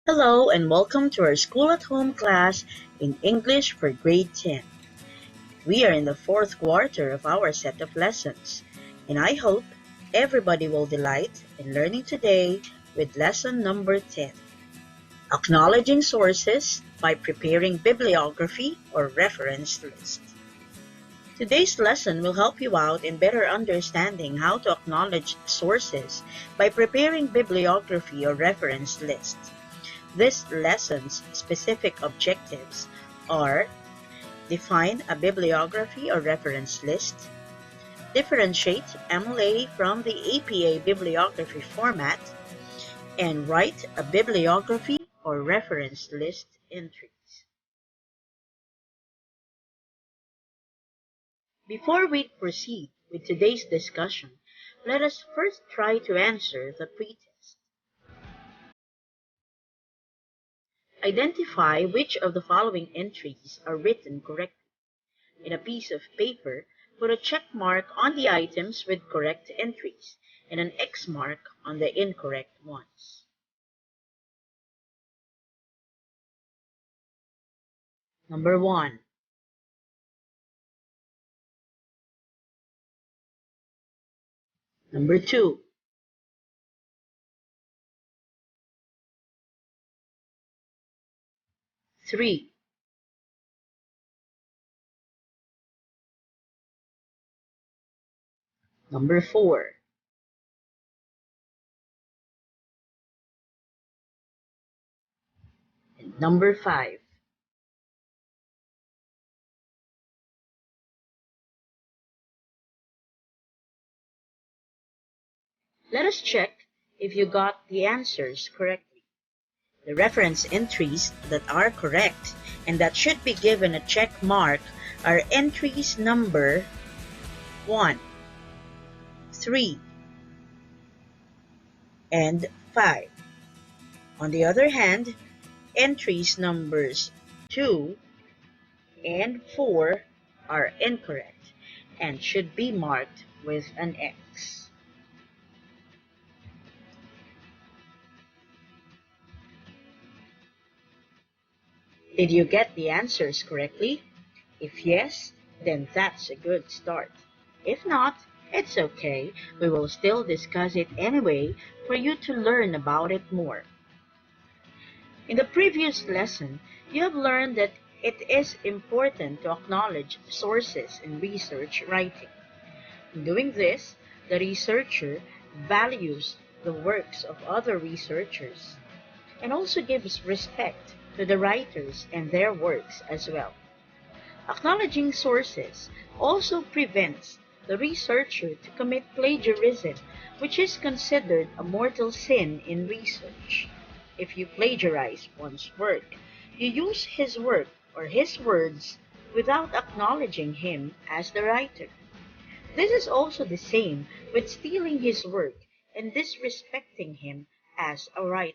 Hello and welcome to our School at Home class in English for Grade 10. We are in the fourth quarter of our set of lessons, and I hope everybody will delight in learning today with lesson number 10, Acknowledging Sources by Preparing Bibliography or Reference List. Today's lesson will help you out in better understanding how to acknowledge sources by preparing bibliography or reference list. This lesson's specific objectives are: define a bibliography or reference list, differentiate MLA from the APA bibliography format, and write a bibliography or reference list entries. Before we proceed with today's discussion, let us first try to answer the pretest. Identify which of the following entries are written correctly. In a piece of paper, put a check mark on the items with correct entries and an X mark on the incorrect ones. Number 1. Number 2. Three. Number 4. And number 5. Let us check if you got the answers correctly. The reference entries that are correct and that should be given a check mark are entries number 1, 3, and 5. On the other hand, entries numbers 2 and 4 are incorrect and should be marked with an X. Did you get the answers correctly? If yes, then that's a good start. If not, it's okay. We will still discuss it anyway for you to learn about it more. In the previous lesson, you have learned that it is important to acknowledge sources in research writing. In doing this, the researcher values the works of other researchers and also gives respect to the writers and their works as well. Acknowledging sources also prevents the researcher to commit plagiarism, which is considered a mortal sin in research. If you plagiarize one's work, you use his work or his words without acknowledging him as the writer. This is also the same with stealing his work and disrespecting him as a writer.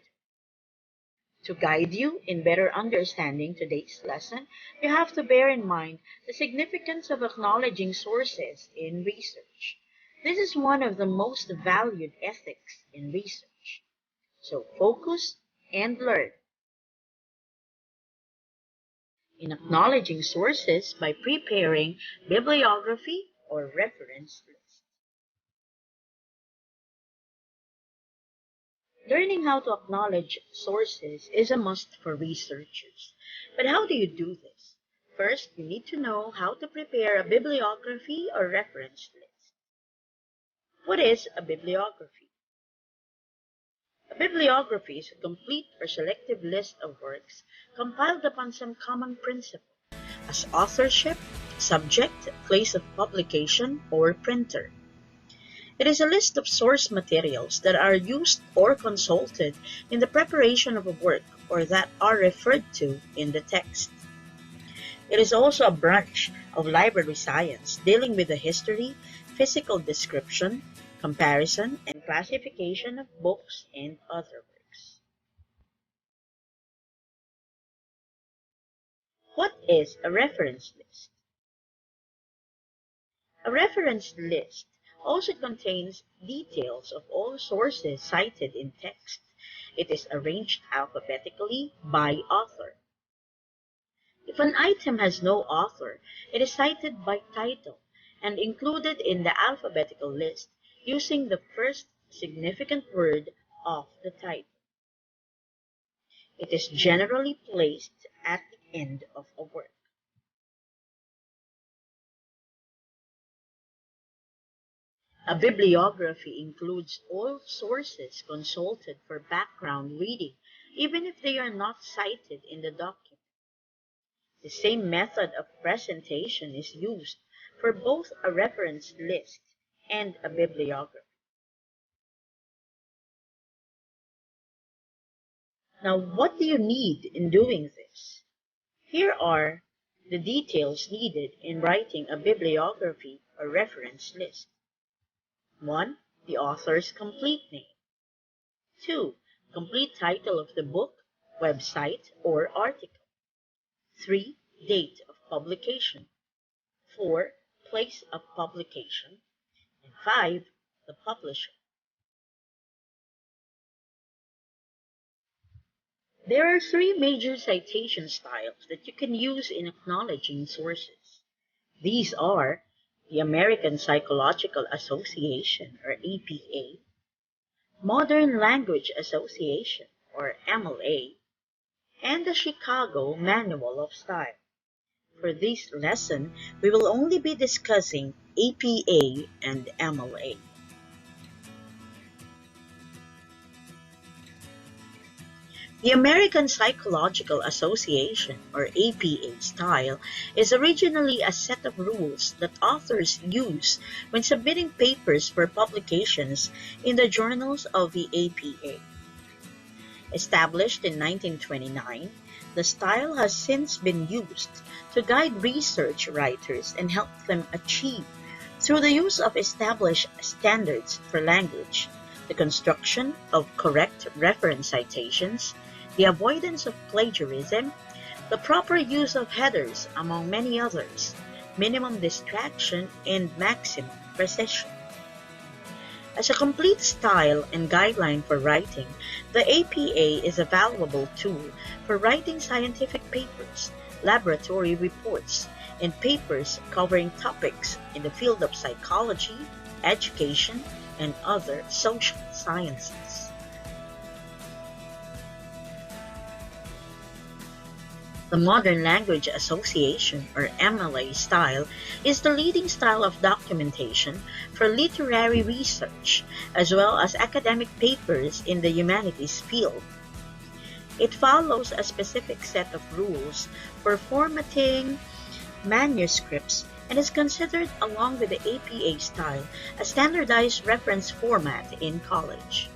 To guide you in better understanding today's lesson, you have to bear in mind the significance of acknowledging sources in research. This is one of the most valued ethics in research. So focus and learn. In acknowledging sources by preparing bibliography or reference list. Learning how to acknowledge sources is a must for researchers. But how do you do this? First, you need to know how to prepare a bibliography or reference list. What is a bibliography? A bibliography is a complete or selective list of works compiled upon some common principle, as authorship, subject, place of publication, or printer. It is a list of source materials that are used or consulted in the preparation of a work or that are referred to in the text. It is also a branch of library science dealing with the history, physical description, comparison, and classification of books and other works. What is a reference list? A reference list also contains details of all sources cited in text. It is arranged alphabetically by author. If an item has no author, it is cited by title and included in the alphabetical list using the first significant word of the title. It is generally placed at the end of a work. A bibliography includes all sources consulted for background reading, even if they are not cited in the document. The same method of presentation is used for both a reference list and a bibliography. Now, what do you need in doing this? Here are the details needed in writing a bibliography or reference list. 1. The author's complete name. 2. Complete title of the book, website, or article. 3. Date of publication. 4. Place of publication. And 5. The publisher. There are three major citation styles that you can use in acknowledging sources. These are the American Psychological Association, or APA, Modern Language Association, or MLA, and the Chicago Manual of Style. For this lesson, we will only be discussing APA and MLA. The American Psychological Association, or APA style, is originally a set of rules that authors use when submitting papers for publications in the journals of the APA. Established in 1929, the style has since been used to guide research writers and help them achieve, through the use of established standards for language, the construction of correct reference citations, the avoidance of plagiarism, the proper use of headers, among many others, minimum distraction, and maximum precision. As a complete style and guideline for writing, the APA is a valuable tool for writing scientific papers, laboratory reports, and papers covering topics in the field of psychology, education, and other social sciences. The Modern Language Association, or MLA style, is the leading style of documentation for literary research, as well as academic papers in the humanities field. It follows a specific set of rules for formatting manuscripts and is considered, along with the APA style, a standardized reference format in college.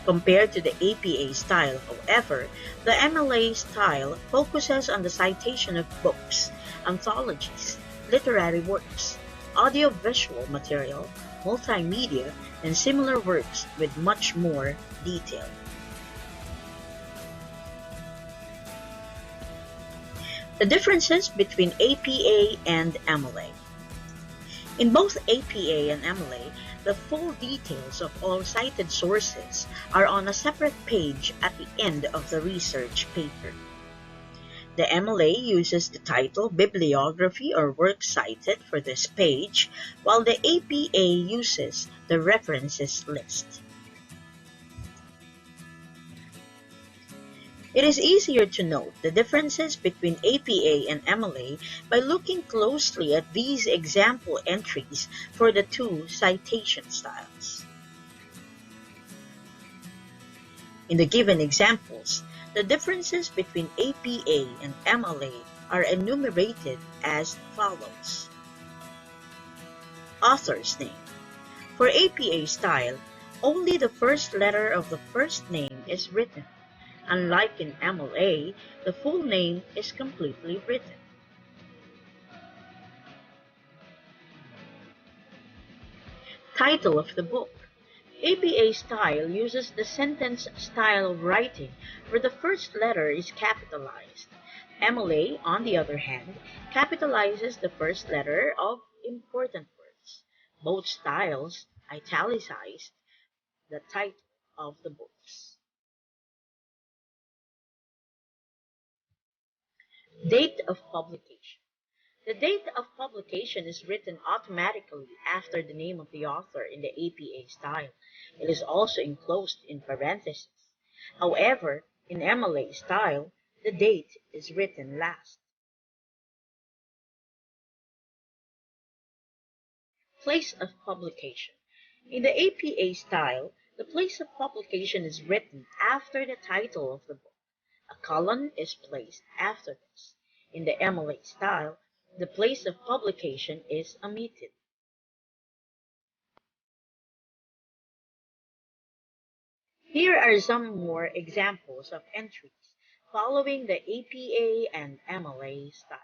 Compared to the APA style, however, the MLA style focuses on the citation of books, anthologies, literary works, audiovisual material, multimedia, and similar works with much more detail. The differences between APA and MLA. In both APA and MLA, the full details of all cited sources are on a separate page at the end of the research paper. The MLA uses the title, bibliography, or work cited for this page, while the APA uses the references list. It is easier to note the differences between APA and MLA by looking closely at these example entries for the two citation styles. In the given examples, the differences between APA and MLA are enumerated as follows. Author's name. For APA style, only the first letter of the first name is written. Unlike in MLA, the full name is completely written. Title of the book. APA style uses the sentence style of writing where the first letter is capitalized. MLA, on the other hand, capitalizes the first letter of important words. Both styles italicize the title of the books. Date of publication. The date of publication is written automatically after the name of the author in the APA style. It is also enclosed in parentheses. However, in MLA style, the date is written last. Place of publication. In the APA style, the place of publication is written after the title of the book. A colon is placed after this. In the MLA style, the place of publication is omitted. Here are some more examples of entries following the APA and MLA styles.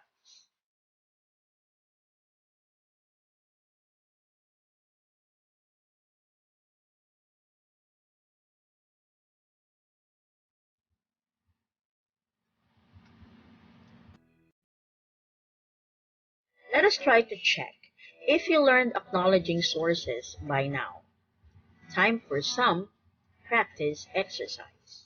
Let us try to check if you learned acknowledging sources by now. Time for some practice exercise.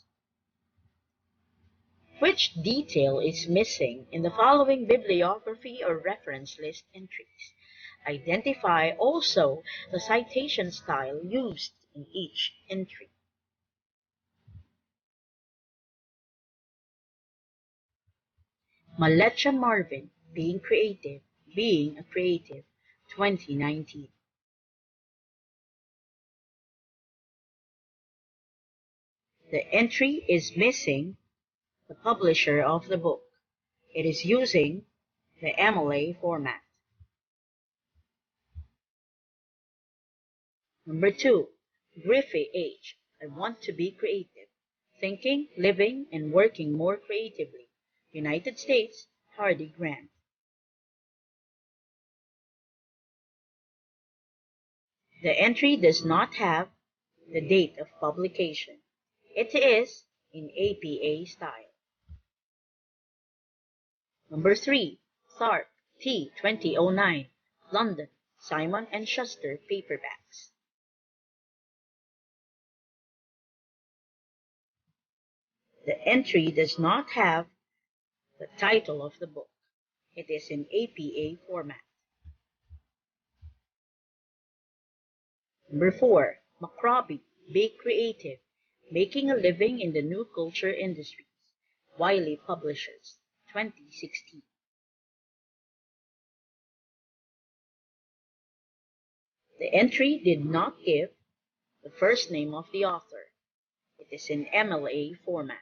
Which detail is missing in the following bibliography or reference list entries? Identify also the citation style used in each entry. Malecha Marvin, Being a Creative, 2019. The entry is missing the publisher of the book. It is using the MLA format. Number 2, Griffey H. I want to be creative. Thinking, living, and working more creatively. United States, Hardy Grant. The entry does not have the date of publication. It is in APA style. Number 3, Tharp, T. 2009, London, Simon and Schuster paperbacks. The entry does not have the title of the book. It is in APA format. Number 4, Macroby, Be Creative, Making a Living in the New Culture Industries, Wiley Publishers, 2016. The entry did not give the first name of the author. It is in MLA format.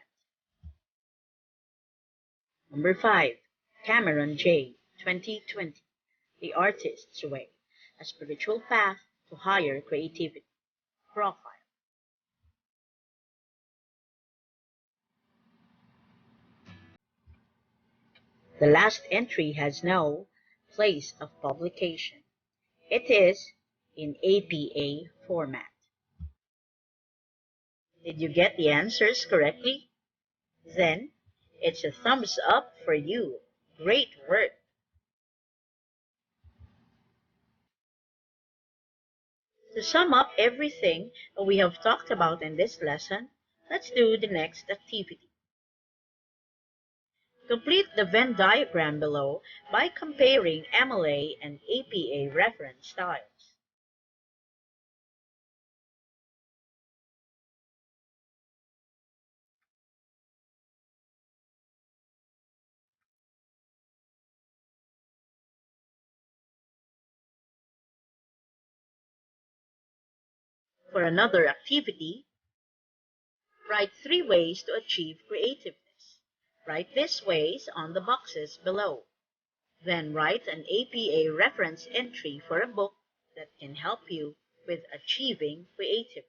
Number 5, Cameron J., 2020, The Artist's Way, A Spiritual Path to Higher Creativity, profile. The last entry has no place of publication. It is in APA format. Did you get the answers correctly? Then it's a thumbs up for you. Great work! To sum up everything we have talked about in this lesson, let's do the next activity. Complete the Venn diagram below by comparing MLA and APA reference styles. For another activity, write 3 ways to achieve creativeness. Write these ways on the boxes below. Then write an APA reference entry for a book that can help you with achieving creativeness.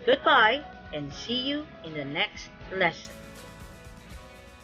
Goodbye and see you in the next lesson.